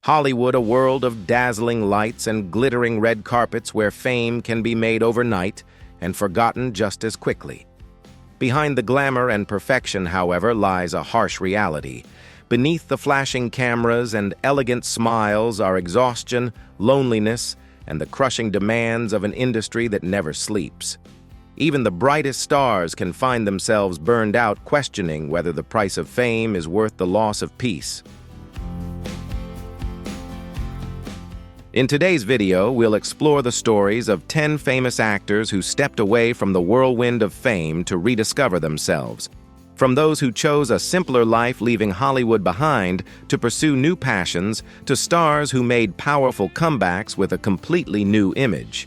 Hollywood, a world of dazzling lights and glittering red carpets where fame can be made overnight and forgotten just as quickly. Behind the glamour and perfection, however, lies a harsh reality. Beneath the flashing cameras and elegant smiles are exhaustion, loneliness, and the crushing demands of an industry that never sleeps. Even the brightest stars can find themselves burned out, questioning whether the price of fame is worth the loss of peace. In today's video, we'll explore the stories of 10 famous actors who stepped away from the whirlwind of fame to rediscover themselves. From those who chose a simpler life, leaving Hollywood behind to pursue new passions, to stars who made powerful comebacks with a completely new image.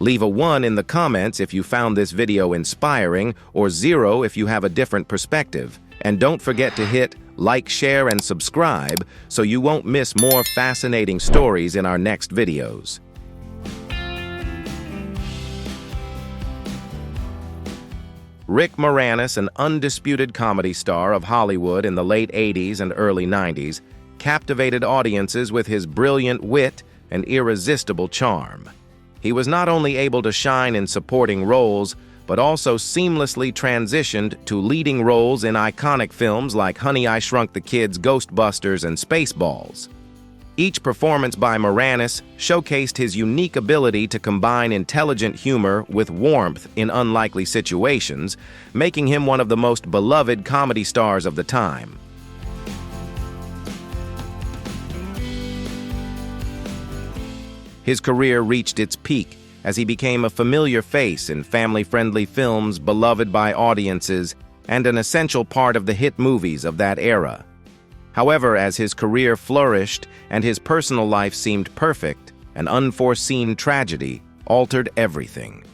Leave a 1 in the comments if you found this video inspiring, or 0 if you have a different perspective. And don't forget to hit like, share, and subscribe so you won't miss more fascinating stories in our next videos. Rick Moranis, an undisputed comedy star of Hollywood in the late 80s and early 90s, captivated audiences with his brilliant wit and irresistible charm. He was not only able to shine in supporting roles, but also seamlessly transitioned to leading roles in iconic films like Honey, I Shrunk the Kids, Ghostbusters, and Spaceballs. Each performance by Moranis showcased his unique ability to combine intelligent humor with warmth in unlikely situations, making him one of the most beloved comedy stars of the time. His career reached its peak as he became a familiar face in family-friendly films beloved by audiences and an essential part of the hit movies of that era. However, as his career flourished and his personal life seemed perfect, an unforeseen tragedy altered everything.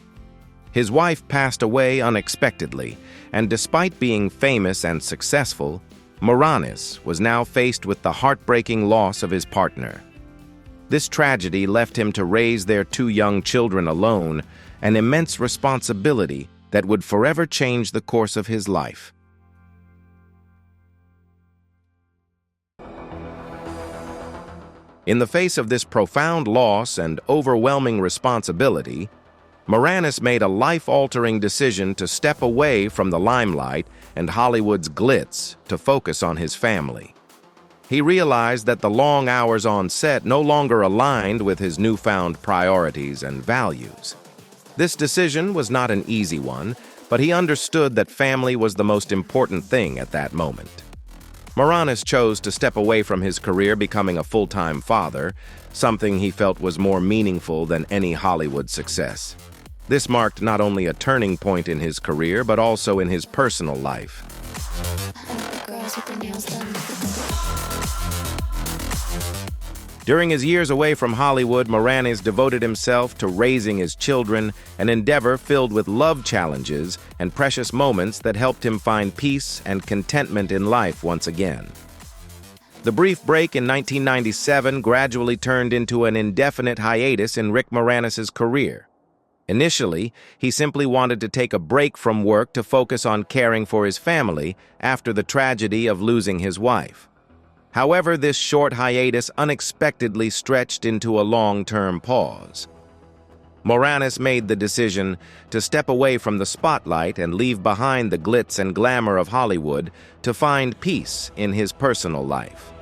His wife passed away unexpectedly, and despite being famous and successful, Moranis was now faced with the heartbreaking loss of his partner. This tragedy left him to raise their 2 young children alone, an immense responsibility that would forever change the course of his life. In the face of this profound loss and overwhelming responsibility, Moranis made a life-altering decision to step away from the limelight and Hollywood's glitz to focus on his family. He realized that the long hours on set no longer aligned with his newfound priorities and values. This decision was not an easy one, but he understood that family was the most important thing at that moment. Moranis chose to step away from his career, becoming a full-time father, something he felt was more meaningful than any Hollywood success. This marked not only a turning point in his career, but also in his personal life. During his years away from Hollywood, Moranis devoted himself to raising his children, an endeavor filled with love challenges and precious moments that helped him find peace and contentment in life once again. The brief break in 1997 gradually turned into an indefinite hiatus in Rick Moranis' career. Initially, he simply wanted to take a break from work to focus on caring for his family after the tragedy of losing his wife. However, this short hiatus unexpectedly stretched into a long-term pause. Moranis made the decision to step away from the spotlight and leave behind the glitz and glamour of Hollywood to find peace in his personal life.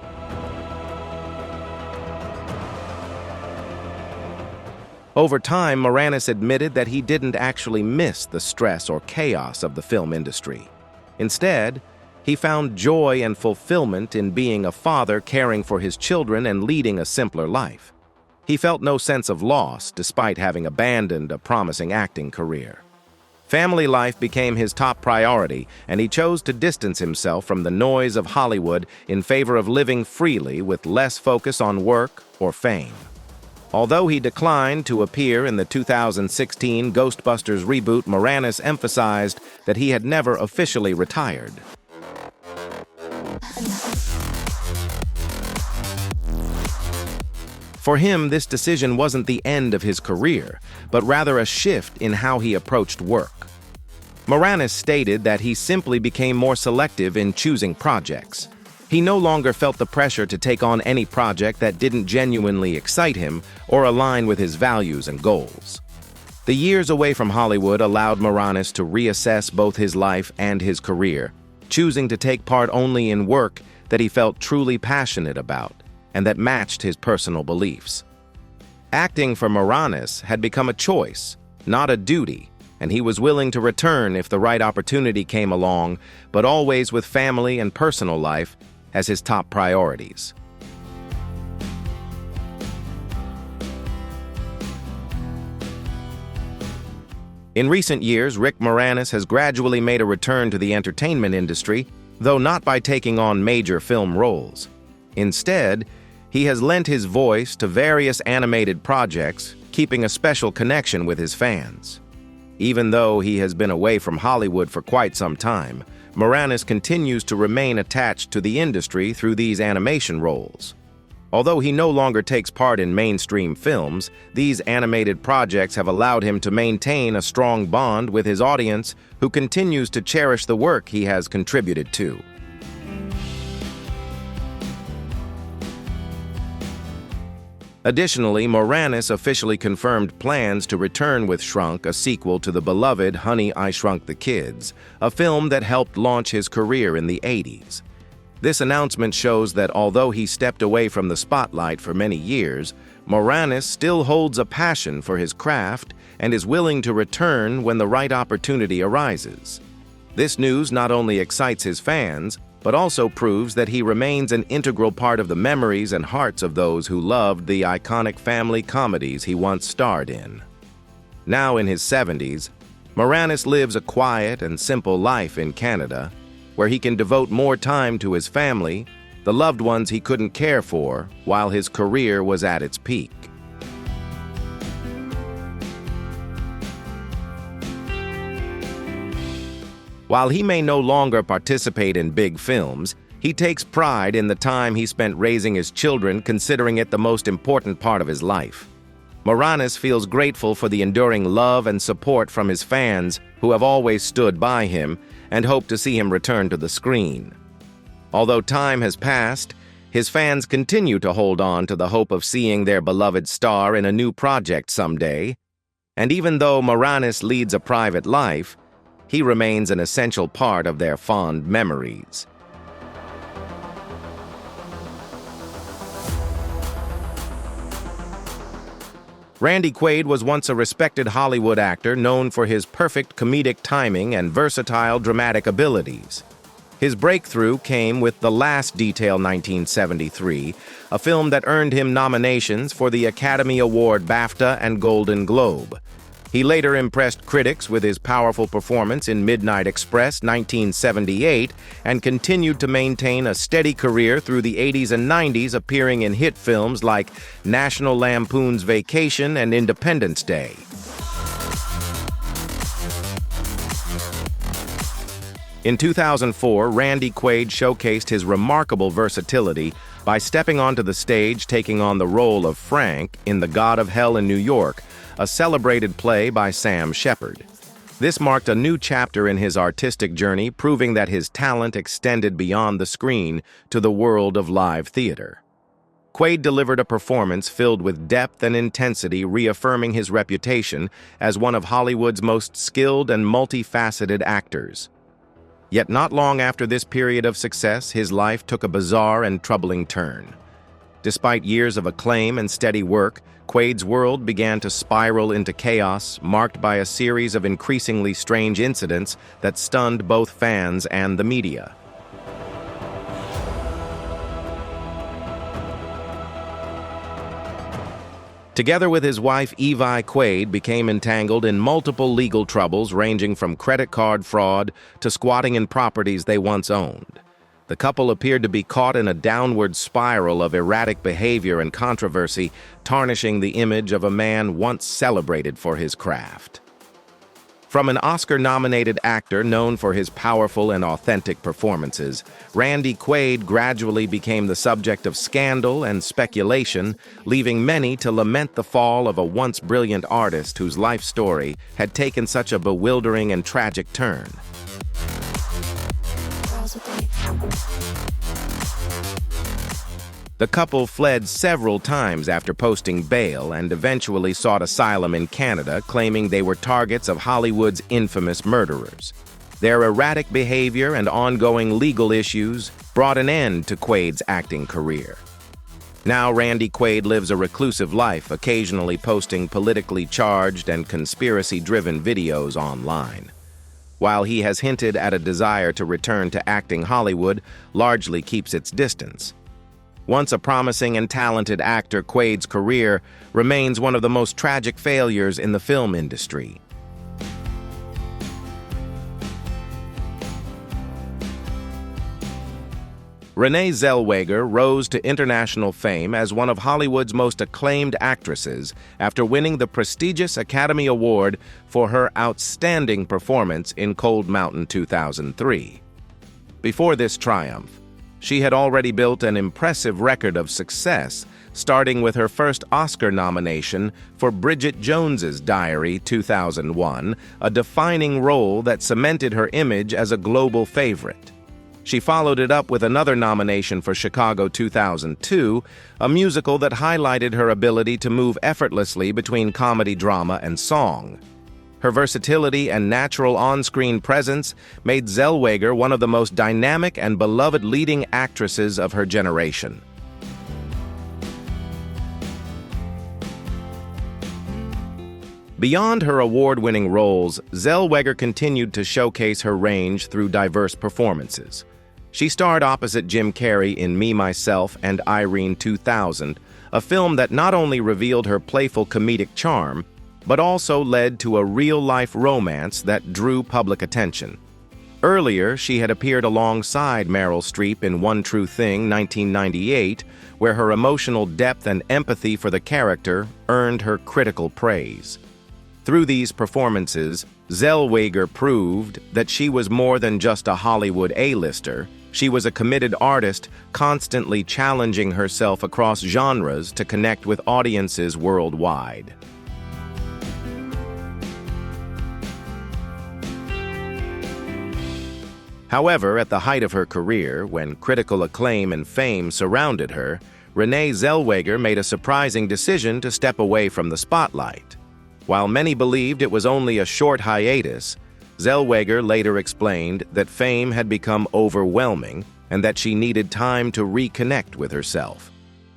Over time, Moranis admitted that he didn't actually miss the stress or chaos of the film industry. Instead, he found joy and fulfillment in being a father, caring for his children, and leading a simpler life. He felt no sense of loss despite having abandoned a promising acting career. Family life became his top priority, and he chose to distance himself from the noise of Hollywood in favor of living freely with less focus on work or fame. Although he declined to appear in the 2016 Ghostbusters reboot, Moranis emphasized that he had never officially retired. For him, this decision wasn't the end of his career, but rather a shift in how he approached work. Moranis stated that he simply became more selective in choosing projects. He no longer felt the pressure to take on any project that didn't genuinely excite him or align with his values and goals. The years away from Hollywood allowed Moranis to reassess both his life and his career, choosing to take part only in work that he felt truly passionate about and that matched his personal beliefs. Acting for Moranis had become a choice, not a duty, and he was willing to return if the right opportunity came along, but always with family and personal life as his top priorities. In recent years, Rick Moranis has gradually made a return to the entertainment industry, though not by taking on major film roles. Instead, he has lent his voice to various animated projects, keeping a special connection with his fans. Even though he has been away from Hollywood for quite some time, Moranis continues to remain attached to the industry through these animation roles. Although he no longer takes part in mainstream films, these animated projects have allowed him to maintain a strong bond with his audience, who continues to cherish the work he has contributed to. Additionally, Moranis officially confirmed plans to return with Shrunk, a sequel to the beloved Honey, I Shrunk the Kids, a film that helped launch his career in the 80s. This announcement shows that although he stepped away from the spotlight for many years, Moranis still holds a passion for his craft and is willing to return when the right opportunity arises. This news not only excites his fans, but also proves that he remains an integral part of the memories and hearts of those who loved the iconic family comedies he once starred in. Now in his 70s, Moranis lives a quiet and simple life in Canada, where he can devote more time to his family, the loved ones he couldn't care for, while his career was at its peak. While he may no longer participate in big films, he takes pride in the time he spent raising his children, considering it the most important part of his life. Moranis feels grateful for the enduring love and support from his fans who have always stood by him, and hope to see him return to the screen. Although time has passed, his fans continue to hold on to the hope of seeing their beloved star in a new project someday. And even though Moranis leads a private life, he remains an essential part of their fond memories. Randy Quaid was once a respected Hollywood actor known for his perfect comedic timing and versatile dramatic abilities. His breakthrough came with The Last Detail 1973, a film that earned him nominations for the Academy Award, BAFTA, and Golden Globe. He later impressed critics with his powerful performance in Midnight Express 1978 and continued to maintain a steady career through the 80s and 90s, appearing in hit films like National Lampoon's Vacation and Independence Day. In 2004, Randy Quaid showcased his remarkable versatility by stepping onto the stage taking on the role of Frank in The God of Hell in New York, a celebrated play by Sam Shepard. This marked a new chapter in his artistic journey, proving that his talent extended beyond the screen to the world of live theater. Quaid delivered a performance filled with depth and intensity, reaffirming his reputation as one of Hollywood's most skilled and multifaceted actors. Yet not long after this period of success, his life took a bizarre and troubling turn. Despite years of acclaim and steady work, Quaid's world began to spiral into chaos, marked by a series of increasingly strange incidents that stunned both fans and the media. Together with his wife, Evie, Quaid became entangled in multiple legal troubles ranging from credit card fraud to squatting in properties they once owned. The couple appeared to be caught in a downward spiral of erratic behavior and controversy, tarnishing the image of a man once celebrated for his craft. From an Oscar-nominated actor known for his powerful and authentic performances, Randy Quaid gradually became the subject of scandal and speculation, leaving many to lament the fall of a once brilliant artist whose life story had taken such a bewildering and tragic turn. The couple fled several times after posting bail and eventually sought asylum in Canada, claiming they were targets of Hollywood's infamous murderers. Their erratic behavior and ongoing legal issues brought an end to Quaid's acting career. Now Randy Quaid lives a reclusive life, occasionally posting politically charged and conspiracy-driven videos online. While he has hinted at a desire to return to acting, Hollywood largely keeps its distance. Once a promising and talented actor, Quaid's career remains one of the most tragic failures in the film industry. Renee Zellweger rose to international fame as one of Hollywood's most acclaimed actresses after winning the prestigious Academy Award for her outstanding performance in Cold Mountain 2003. Before this triumph, she had already built an impressive record of success, starting with her first Oscar nomination for Bridget Jones's Diary 2001, a defining role that cemented her image as a global favorite. She followed it up with another nomination for Chicago 2002, a musical that highlighted her ability to move effortlessly between comedy, drama, and song. Her versatility and natural on-screen presence made Zellweger one of the most dynamic and beloved leading actresses of her generation. Beyond her award-winning roles, Zellweger continued to showcase her range through diverse performances. She starred opposite Jim Carrey in Me, Myself, and Irene 2000, a film that not only revealed her playful comedic charm, but also led to a real-life romance that drew public attention. Earlier, she had appeared alongside Meryl Streep in One True Thing, 1998, where her emotional depth and empathy for the character earned her critical praise. Through these performances, Zellweger proved that she was more than just a Hollywood A-lister. She was a committed artist, constantly challenging herself across genres to connect with audiences worldwide. However, at the height of her career, when critical acclaim and fame surrounded her, Renee Zellweger made a surprising decision to step away from the spotlight. While many believed it was only a short hiatus, Zellweger later explained that fame had become overwhelming and that she needed time to reconnect with herself.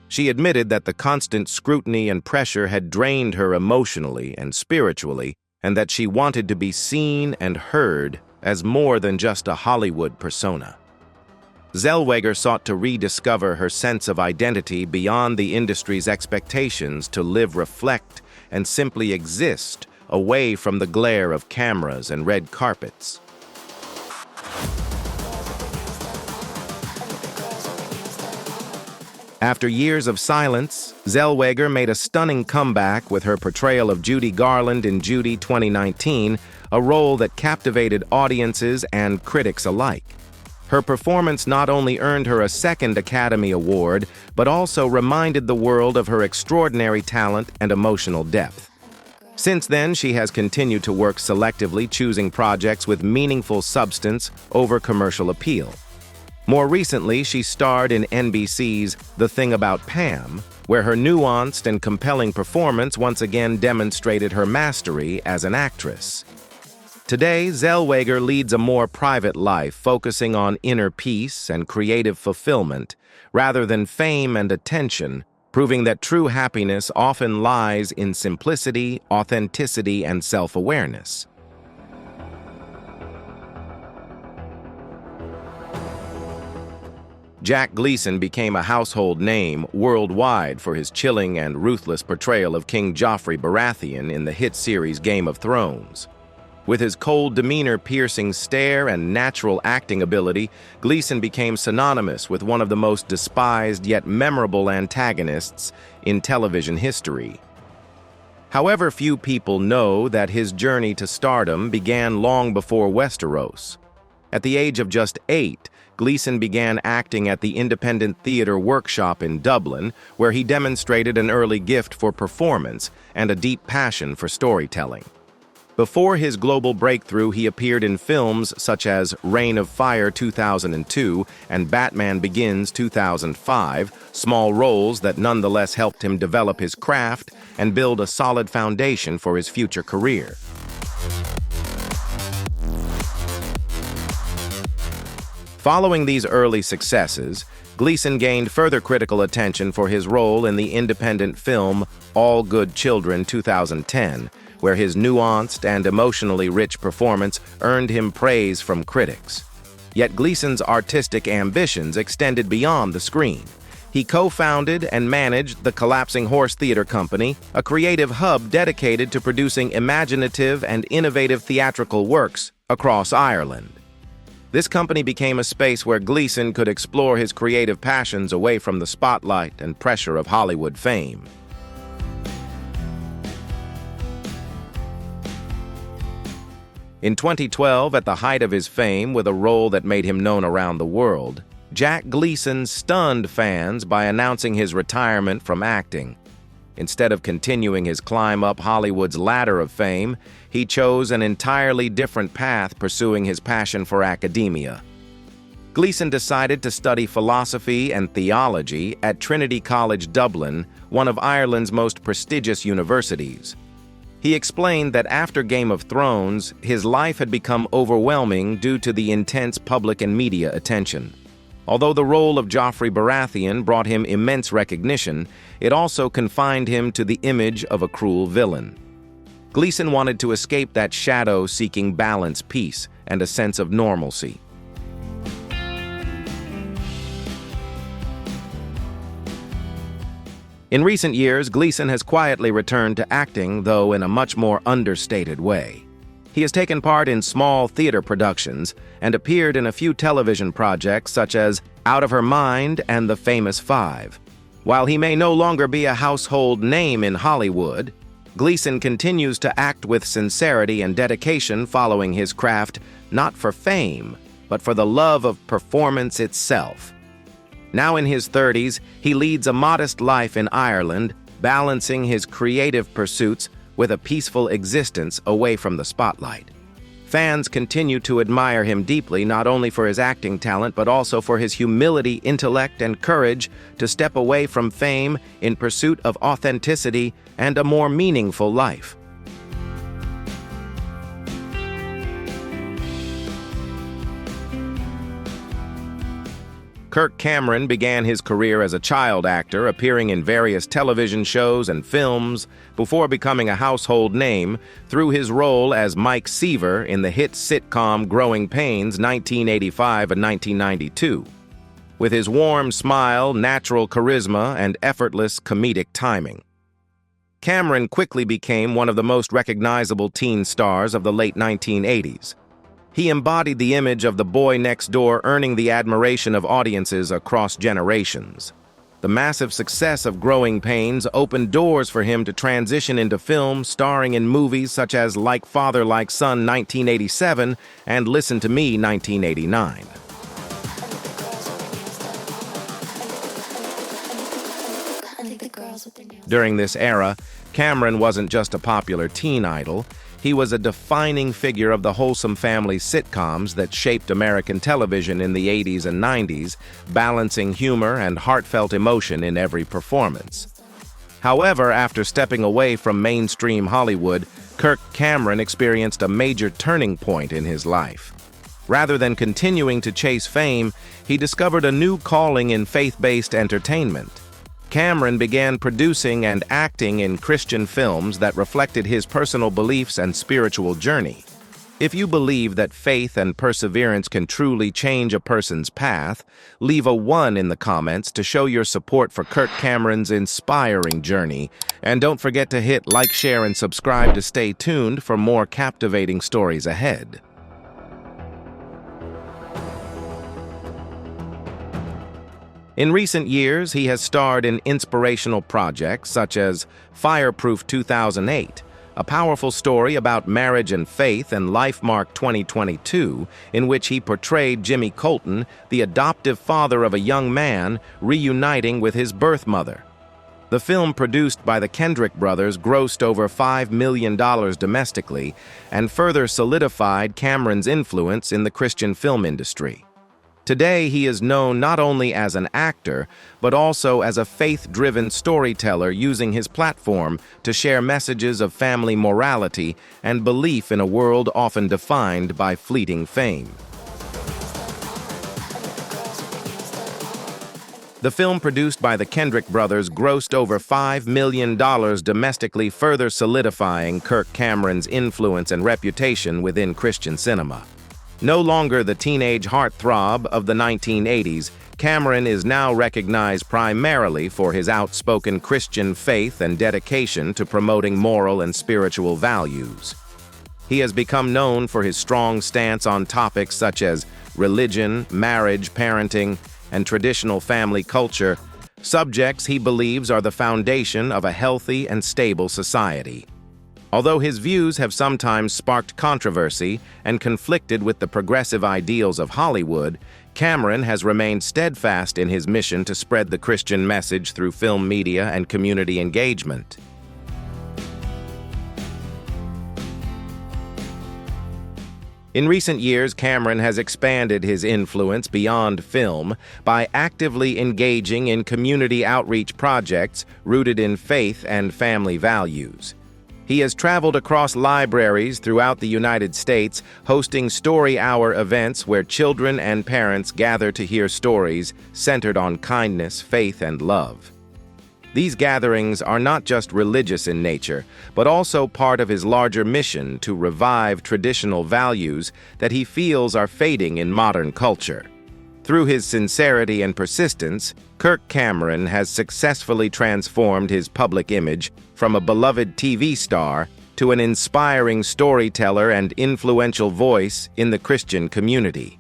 She admitted that the constant scrutiny and pressure had drained her emotionally and spiritually, and that she wanted to be seen and heard as more than just a Hollywood persona. Zellweger sought to rediscover her sense of identity beyond the industry's expectations to live, reflect, and simply exist away from the glare of cameras and red carpets. After years of silence, Zellweger made a stunning comeback with her portrayal of Judy Garland in Judy 2019, a role that captivated audiences and critics alike. Her performance not only earned her a second Academy Award, but also reminded the world of her extraordinary talent and emotional depth. Since then, she has continued to work selectively, choosing projects with meaningful substance over commercial appeal. More recently, she starred in NBC's The Thing About Pam, where her nuanced and compelling performance once again demonstrated her mastery as an actress. Today, Zellweger leads a more private life, focusing on inner peace and creative fulfillment, rather than fame and attention, proving that true happiness often lies in simplicity, authenticity, and self-awareness. Jack Gleeson became a household name worldwide for his chilling and ruthless portrayal of King Joffrey Baratheon in the hit series Game of Thrones. With his cold demeanor, piercing stare, and natural acting ability, Gleeson became synonymous with one of the most despised yet memorable antagonists in television history. However, few people know that his journey to stardom began long before Westeros. At the age of just 8, Gleeson began acting at the Independent Theatre Workshop in Dublin, where he demonstrated an early gift for performance and a deep passion for storytelling. Before his global breakthrough, he appeared in films such as Reign of Fire 2002 and Batman Begins 2005, small roles that nonetheless helped him develop his craft and build a solid foundation for his future career. Following these early successes, Gleeson gained further critical attention for his role in the independent film All Good Children 2010, where his nuanced and emotionally rich performance earned him praise from critics. Yet Gleeson's artistic ambitions extended beyond the screen. He co-founded and managed the Collapsing Horse Theatre Company, a creative hub dedicated to producing imaginative and innovative theatrical works across Ireland. This company became a space where Gleeson could explore his creative passions away from the spotlight and pressure of Hollywood fame. In 2012, at the height of his fame with a role that made him known around the world, Jack Gleeson stunned fans by announcing his retirement from acting. Instead of continuing his climb up Hollywood's ladder of fame, he chose an entirely different path, pursuing his passion for academia. Gleeson decided to study philosophy and theology at Trinity College Dublin, one of Ireland's most prestigious universities. He explained that after Game of Thrones, his life had become overwhelming due to the intense public and media attention. Although the role of Joffrey Baratheon brought him immense recognition, it also confined him to the image of a cruel villain. Gleeson wanted to escape that shadow, seeking balance, peace, and a sense of normalcy. In recent years, Gleeson has quietly returned to acting, though in a much more understated way. He has taken part in small theater productions and appeared in a few television projects such as Out of Her Mind and The Famous Five. While he may no longer be a household name in Hollywood, Gleeson continues to act with sincerity and dedication, following his craft not for fame, but for the love of performance itself. Now in his 30s, he leads a modest life in Ireland, balancing his creative pursuits with a peaceful existence away from the spotlight. Fans continue to admire him deeply, not only for his acting talent, but also for his humility, intellect, and courage to step away from fame in pursuit of authenticity and a more meaningful life. Kirk Cameron began his career as a child actor, appearing in various television shows and films before becoming a household name through his role as Mike Seaver in the hit sitcom Growing Pains 1985 and 1992. With his warm smile, natural charisma, and effortless comedic timing, Cameron quickly became one of the most recognizable teen stars of the late 1980s. He embodied the image of the boy next door, earning the admiration of audiences across generations. The massive success of Growing Pains opened doors for him to transition into film, starring in movies such as Like Father, Like Son 1987 and Listen to Me 1989. During this era, Cameron wasn't just a popular teen idol. He was a defining figure of the wholesome family sitcoms that shaped American television in the 80s and 90s, balancing humor and heartfelt emotion in every performance. However, after stepping away from mainstream Hollywood, Kirk Cameron experienced a major turning point in his life. Rather than continuing to chase fame, he discovered a new calling in faith-based entertainment. Cameron began producing and acting in Christian films that reflected his personal beliefs and spiritual journey. If you believe that faith and perseverance can truly change a person's path, leave a 1 in the comments to show your support for Kirk Cameron's inspiring journey. And don't forget to hit like, share, and subscribe to stay tuned for more captivating stories ahead. In recent years, he has starred in inspirational projects such as Fireproof 2008, a powerful story about marriage and faith, and Lifemark 2022, in which he portrayed Jimmy Colton, the adoptive father of a young man reuniting with his birth mother. The film, produced by the Kendrick brothers, grossed over $5 million domestically and further solidified Cameron's influence in the Christian film industry. Today, he is known not only as an actor, but also as a faith-driven storyteller, using his platform to share messages of family morality and belief in a world often defined by fleeting fame. The film, produced by the Kendrick brothers, grossed over $5 million domestically, further solidifying Kirk Cameron's influence and reputation within Christian cinema. No longer the teenage heartthrob of the 1980s, Cameron is now recognized primarily for his outspoken Christian faith and dedication to promoting moral and spiritual values. He has become known for his strong stance on topics such as religion, marriage, parenting, and traditional family culture, subjects he believes are the foundation of a healthy and stable society. Although his views have sometimes sparked controversy and conflicted with the progressive ideals of Hollywood, Cameron has remained steadfast in his mission to spread the Christian message through film media and community engagement. In recent years, Cameron has expanded his influence beyond film by actively engaging in community outreach projects rooted in faith and family values. He has traveled across libraries throughout the United States, hosting Story Hour events where children and parents gather to hear stories centered on kindness, faith, and love. These gatherings are not just religious in nature, but also part of his larger mission to revive traditional values that he feels are fading in modern culture. Through his sincerity and persistence, Kirk Cameron has successfully transformed his public image from a beloved TV star to an inspiring storyteller and influential voice in the Christian community.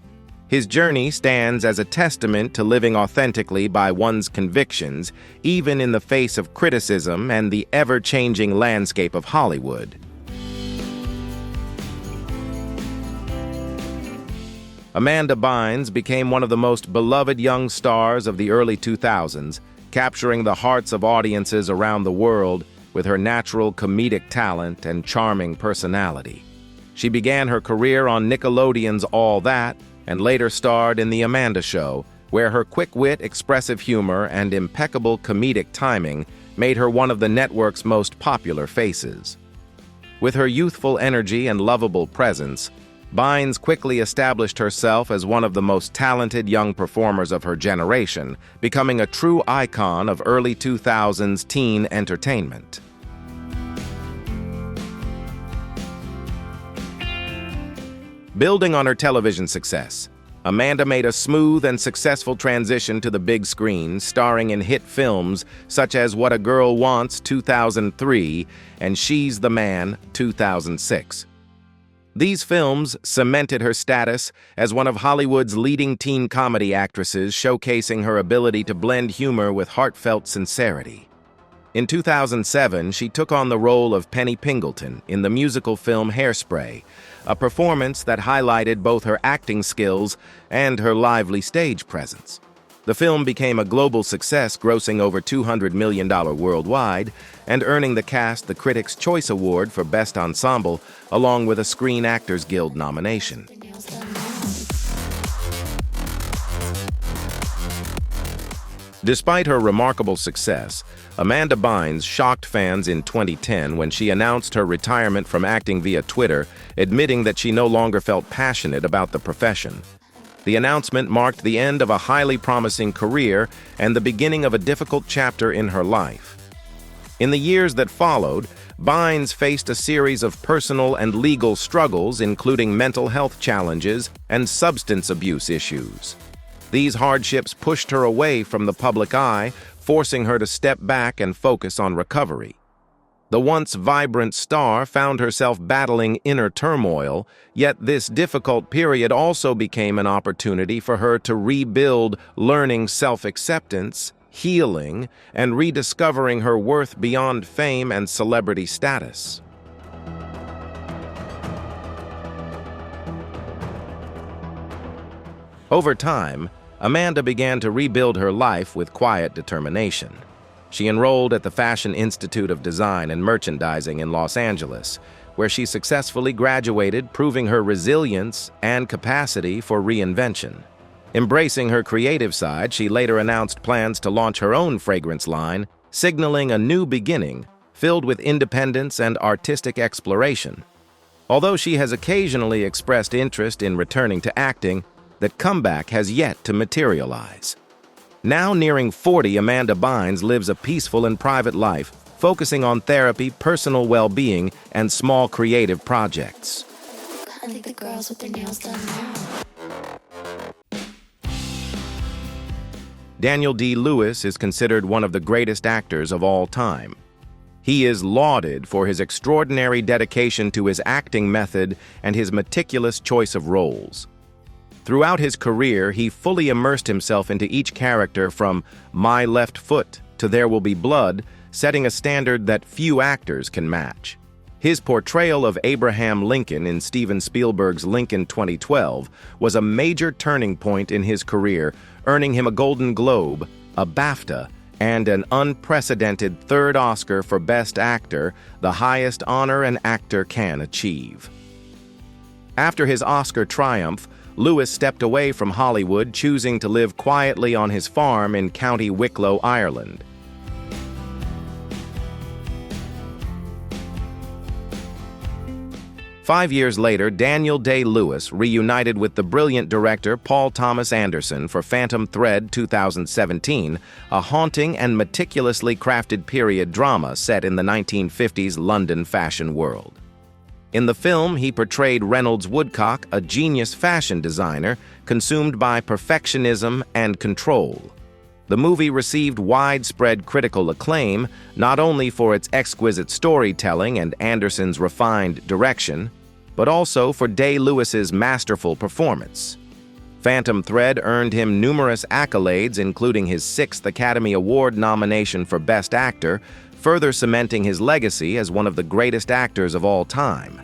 His journey stands as a testament to living authentically by one's convictions, even in the face of criticism and the ever-changing landscape of Hollywood. Amanda Bynes became one of the most beloved young stars of the early 2000s, capturing the hearts of audiences around the world with her natural comedic talent and charming personality. She began her career on Nickelodeon's All That, and later starred in The Amanda Show, where her quick wit, expressive humor, and impeccable comedic timing made her one of the network's most popular faces. With her youthful energy and lovable presence, Bynes quickly established herself as one of the most talented young performers of her generation, becoming a true icon of early 2000s teen entertainment. Building on her television success, Amanda made a smooth and successful transition to the big screen, starring in hit films such as What a Girl Wants 2003 and She's the Man 2006. These films cemented her status as one of Hollywood's leading teen comedy actresses, showcasing her ability to blend humor with heartfelt sincerity. In 2007, she took on the role of Penny Pingleton in the musical film Hairspray, a performance that highlighted both her acting skills and her lively stage presence. The film became a global success, grossing over $200 million worldwide and earning the cast the Critics' Choice Award for Best Ensemble, along with a Screen Actors Guild nomination. Despite her remarkable success, Amanda Bynes shocked fans in 2010 when she announced her retirement from acting via Twitter, admitting that she no longer felt passionate about the profession. The announcement marked the end of a highly promising career and the beginning of a difficult chapter in her life. In the years that followed, Bynes faced a series of personal and legal struggles, including mental health challenges and substance abuse issues. These hardships pushed her away from the public eye, forcing her to step back and focus on recovery. The once vibrant star found herself battling inner turmoil, yet this difficult period also became an opportunity for her to rebuild, learning self-acceptance, healing, and rediscovering her worth beyond fame and celebrity status. Over time, Amanda began to rebuild her life with quiet determination. She enrolled at the Fashion Institute of Design and Merchandising in Los Angeles, where she successfully graduated, proving her resilience and capacity for reinvention. Embracing her creative side, she later announced plans to launch her own fragrance line, signaling a new beginning filled with independence and artistic exploration. Although she has occasionally expressed interest in returning to acting, that comeback has yet to materialize. Now nearing 40, Amanda Bynes lives a peaceful and private life, focusing on therapy, personal well-being, and small creative projects. I think the girls with their nails done now. Daniel D. Lewis is considered one of the greatest actors of all time. He is lauded for his extraordinary dedication to his acting method and his meticulous choice of roles. Throughout his career, he fully immersed himself into each character from My Left Foot to There Will Be Blood, setting a standard that few actors can match. His portrayal of Abraham Lincoln in Steven Spielberg's Lincoln 2012 was a major turning point in his career, earning him a Golden Globe, a BAFTA, and an unprecedented third Oscar for Best Actor, the highest honor an actor can achieve. After his Oscar triumph, Lewis stepped away from Hollywood, choosing to live quietly on his farm in County Wicklow, Ireland. Five years later, Daniel Day-Lewis reunited with the brilliant director Paul Thomas Anderson for Phantom Thread 2017, a haunting and meticulously crafted period drama set in the 1950s London fashion world. In the film, he portrayed Reynolds Woodcock, a genius fashion designer consumed by perfectionism and control. The movie received widespread critical acclaim, not only for its exquisite storytelling and Anderson's refined direction, but also for Day-Lewis's masterful performance. Phantom Thread earned him numerous accolades, including his 6th Academy Award nomination for Best Actor, further cementing his legacy as one of the greatest actors of all time.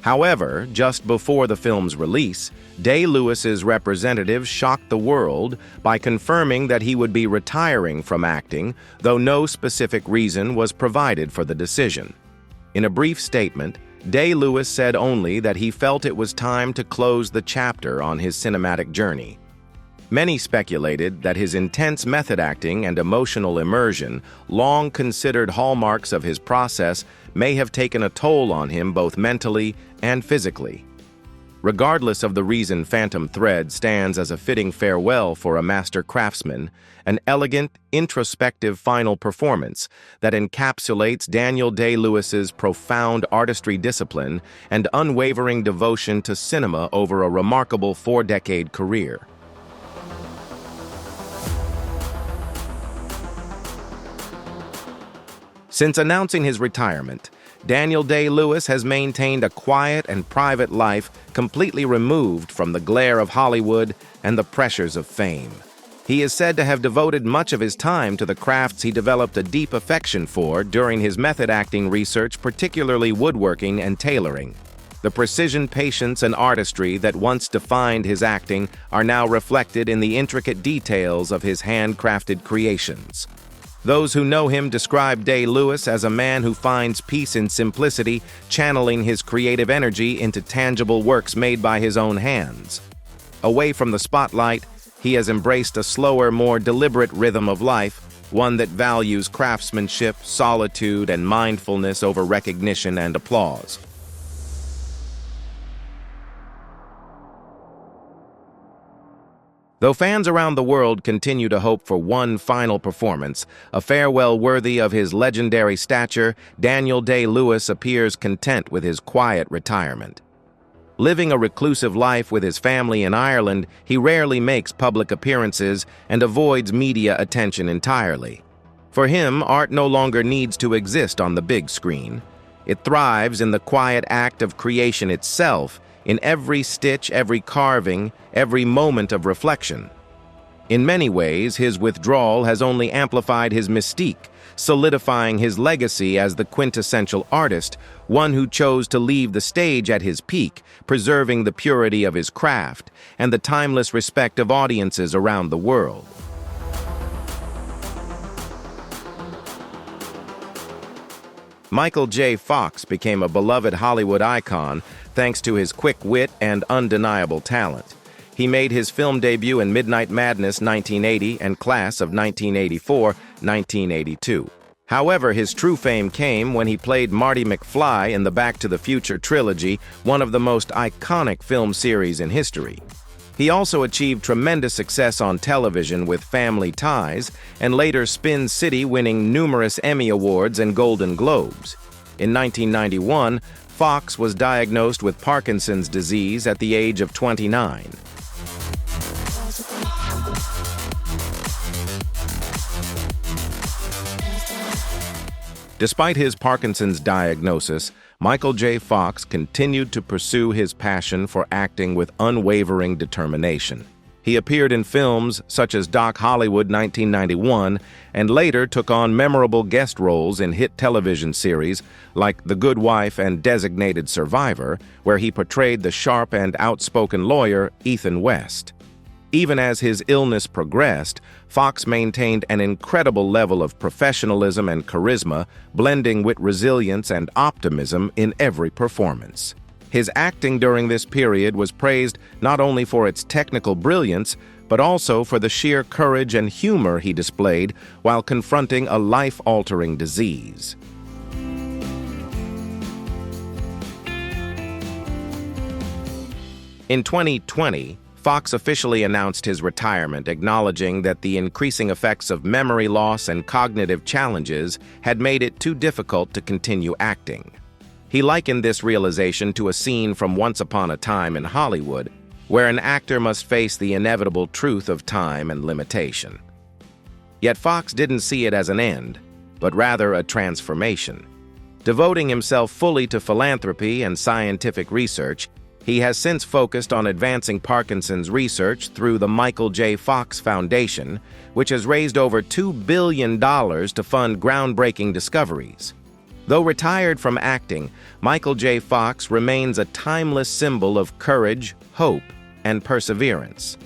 However, just before the film's release, Day-Lewis's representatives shocked the world by confirming that he would be retiring from acting, though no specific reason was provided for the decision. In a brief statement, Day-Lewis said only that he felt it was time to close the chapter on his cinematic journey. Many speculated that his intense method acting and emotional immersion, long considered hallmarks of his process, may have taken a toll on him both mentally and physically. Regardless of the reason, Phantom Thread stands as a fitting farewell for a master craftsman, an elegant, introspective final performance that encapsulates Daniel Day-Lewis's profound artistry discipline and unwavering devotion to cinema over a remarkable 4-decade career. Since announcing his retirement, Daniel Day-Lewis has maintained a quiet and private life completely removed from the glare of Hollywood and the pressures of fame. He is said to have devoted much of his time to the crafts he developed a deep affection for during his method acting research, particularly woodworking and tailoring. The precision, patience, and artistry that once defined his acting are now reflected in the intricate details of his handcrafted creations. Those who know him describe Day-Lewis as a man who finds peace in simplicity, channeling his creative energy into tangible works made by his own hands. Away from the spotlight, he has embraced a slower, more deliberate rhythm of life, one that values craftsmanship, solitude, and mindfulness over recognition and applause. Though fans around the world continue to hope for one final performance, a farewell worthy of his legendary stature, Daniel Day-Lewis appears content with his quiet retirement. Living a reclusive life with his family in Ireland, he rarely makes public appearances and avoids media attention entirely. For him, art no longer needs to exist on the big screen. It thrives in the quiet act of creation itself, in every stitch, every carving, every moment of reflection. In many ways, his withdrawal has only amplified his mystique, solidifying his legacy as the quintessential artist, one who chose to leave the stage at his peak, preserving the purity of his craft and the timeless respect of audiences around the world. Michael J. Fox became a beloved Hollywood icon thanks to his quick wit and undeniable talent. He made his film debut in Midnight Madness 1980 and Class of 1984-1982. However, his true fame came when he played Marty McFly in the Back to the Future trilogy, one of the most iconic film series in history. He also achieved tremendous success on television with Family Ties, and later Spin City, winning numerous Emmy Awards and Golden Globes. In 1991, Fox was diagnosed with Parkinson's disease at the age of 29. Despite his Parkinson's diagnosis, Michael J. Fox continued to pursue his passion for acting with unwavering determination. He appeared in films such as Doc Hollywood 1991 and later took on memorable guest roles in hit television series like The Good Wife and Designated Survivor, where he portrayed the sharp and outspoken lawyer Ethan West. Even as his illness progressed, Fox maintained an incredible level of professionalism and charisma, blending with resilience and optimism in every performance. His acting during this period was praised not only for its technical brilliance, but also for the sheer courage and humor he displayed while confronting a life-altering disease. In 2020, Fox officially announced his retirement, acknowledging that the increasing effects of memory loss and cognitive challenges had made it too difficult to continue acting. He likened this realization to a scene from Once Upon a Time in Hollywood, where an actor must face the inevitable truth of time and limitation. Yet Fox didn't see it as an end, but rather a transformation. Devoting himself fully to philanthropy and scientific research, he has since focused on advancing Parkinson's research through the Michael J. Fox Foundation, which has raised over $2 billion to fund groundbreaking discoveries. Though retired from acting, Michael J. Fox remains a timeless symbol of courage, hope, and perseverance.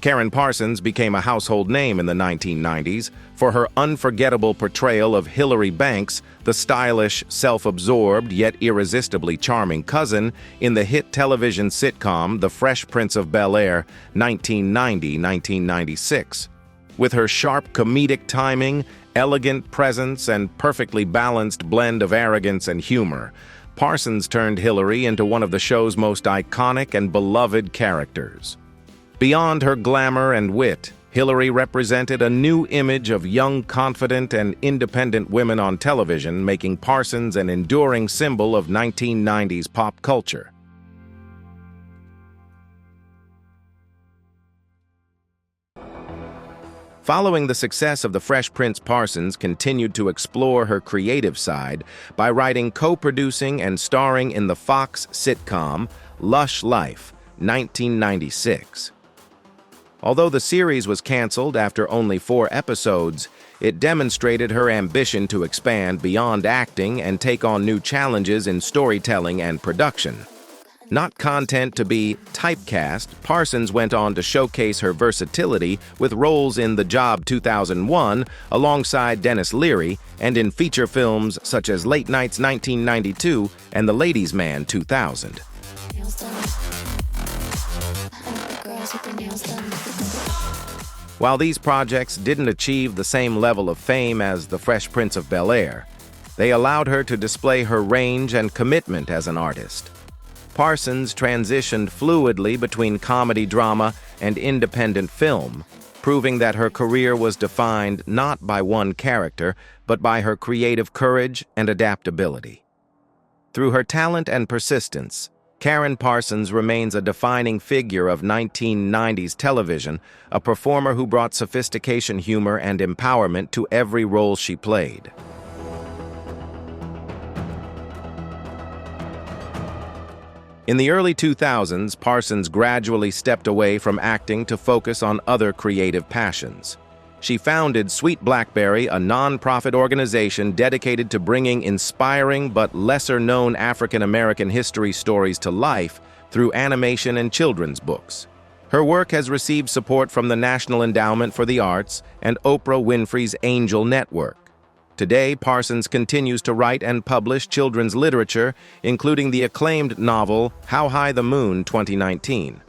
Karen Parsons became a household name in the 1990s for her unforgettable portrayal of Hilary Banks, the stylish, self-absorbed, yet irresistibly charming cousin in the hit television sitcom The Fresh Prince of Bel-Air, 1990-1996. With her sharp comedic timing, elegant presence, and perfectly balanced blend of arrogance and humor, Parsons turned Hilary into one of the show's most iconic and beloved characters. Beyond her glamour and wit, Hilary represented a new image of young, confident, and independent women on television, making Parsons an enduring symbol of 1990s pop culture. Following the success of The Fresh Prince, Parsons continued to explore her creative side by writing, co-producing, and starring in the Fox sitcom Lush Life, 1996. Although the series was canceled after only 4 episodes, it demonstrated her ambition to expand beyond acting and take on new challenges in storytelling and production. Not content to be typecast, Parsons went on to showcase her versatility with roles in The Job 2001 alongside Denis Leary and in feature films such as Late Nights 1992 and The Ladies' Man 2000. While these projects didn't achieve the same level of fame as The Fresh Prince of Bel-Air, they allowed her to display her range and commitment as an artist. Parsons transitioned fluidly between comedy drama and independent film, proving that her career was defined not by one character, but by her creative courage and adaptability. Through her talent and persistence, Karen Parsons remains a defining figure of 1990s television, a performer who brought sophistication, humor, and empowerment to every role she played. In the early 2000s, Parsons gradually stepped away from acting to focus on other creative passions. She founded Sweet Blackberry, a non-profit organization dedicated to bringing inspiring but lesser-known African-American history stories to life through animation and children's books. Her work has received support from the National Endowment for the Arts and Oprah Winfrey's Angel Network. Today, Parsons continues to write and publish children's literature, including the acclaimed novel How High the Moon 2019.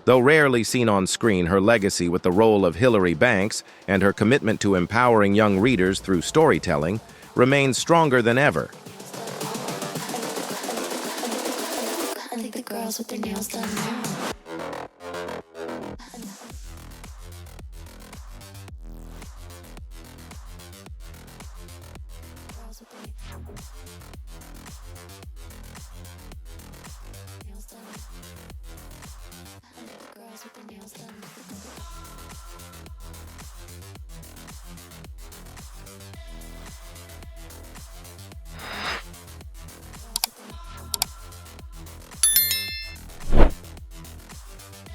Though rarely seen on screen, her legacy with the role of Hilary Banks and her commitment to empowering young readers through storytelling remains stronger than ever. I think the girls with their nails done now.